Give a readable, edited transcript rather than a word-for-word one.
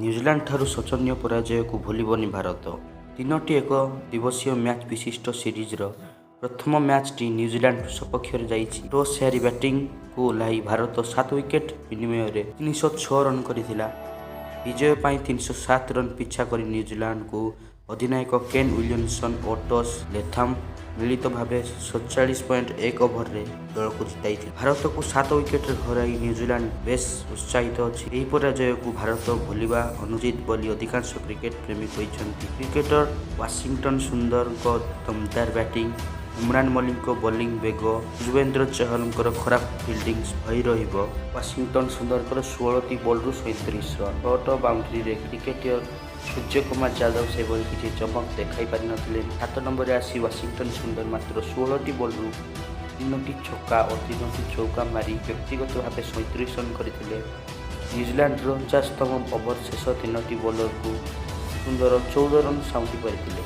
New Zealand ଠାରୁ ଶୋଚନୀୟ ପରାଜୟକୁ ଭୁଲିବନି ଭାରତ। ତିନୋଟି ଏକ ଦିବସୀୟ ମ୍ୟାଚ୍ ବିଶିଷ୍ଟ ସିରିଜର ପ୍ରଥମ ମ୍ୟାଚ୍ଟି ନ୍ୟୁଜିଲାଣ୍ଡ ସପକ୍ଷରେ ଯାଇଛି। ଟସ୍ ହାରି ବ୍ୟାଟିଂକୁ ଓହ୍ଲାଇ ଭାରତ 7 ୱିକେଟ୍ ବିନିମୟରେ 306 ରନ୍ କରିଥିଲା। ବିଜୟ ପାଇଁ 307 ରନ୍ ପିଛା କରି ନ୍ୟୁଜିଲାଣ୍ଡକୁ ଅଧିନାୟକ କେନ୍ ୱିଲିୟମସନ୍ ଓ ଟସ୍ ଲେଥାମ୍ ମିଳିତ ଭାବେ 47.1 ଓଭରରେ ଦଳକୁ ଜିତାଇଥିଲେ। ଭାରତକୁ 7 ୱିକେଟ୍ରେ ହରାଇ ନ୍ୟୁଜିଲାଣ୍ଡ ବେଶ୍ ଉତ୍ସାହିତ ଅଛି। ଏହି ପରାଜୟକୁ ଭାରତ ଭୁଲିବା ଅନୁଚିତ ବୋଲି ଅଧିକାଂଶ କ୍ରିକେଟ୍ ପ୍ରେମୀ କହିଛନ୍ତି। କ୍ରିକେଟର ୱାଶିଂଟନ୍ ସୁନ୍ଦରଙ୍କ ଦମଦାର ବ୍ୟାଟିଂ, ଉମରାନ ମଲିକଙ୍କ ବୋଲିଂ ବେଗ, ଯୁଜବେନ୍ଦ୍ର ଚହଲଙ୍କର ଖରାପ ଫିଲ୍ଡିଂ ଭୟ ରହିବ। ୱାଶିଂଟନ୍ ସୁନ୍ଦରଙ୍କର 16ଟି ବଲ୍ରୁ 37 ରନ୍। ଛଅଟ ବାଉଣ୍ଡ୍ରିରେ କ୍ରିକେଟର ସୂର୍ଯ୍ୟକୁମାର ଯାଦବ ସେଭଳି କିଛି ଚମକ ଦେଖାଇ ପାରିନଥିଲେ। 7 ନମ୍ବରରେ ଆସି ୱାଶିଂଟନ୍ ସୁନ୍ଦର ମାତ୍ର 16ଟି ବଲ୍ରୁ 3ଟି ଛକା ଓ 3ଟି ଚୌକା ମାରି ବ୍ୟକ୍ତିଗତ ଭାବେ 37 ରନ୍ କରିଥିଲେ। ନ୍ୟୁଜିଲାଣ୍ଡର 49ତମ ଓଭର ଶେଷ 3ଟି ବୋଲରକୁ ସୁନ୍ଦର 14 ରନ୍ ସାଉଣ୍ଟି ପାରିଥିଲେ।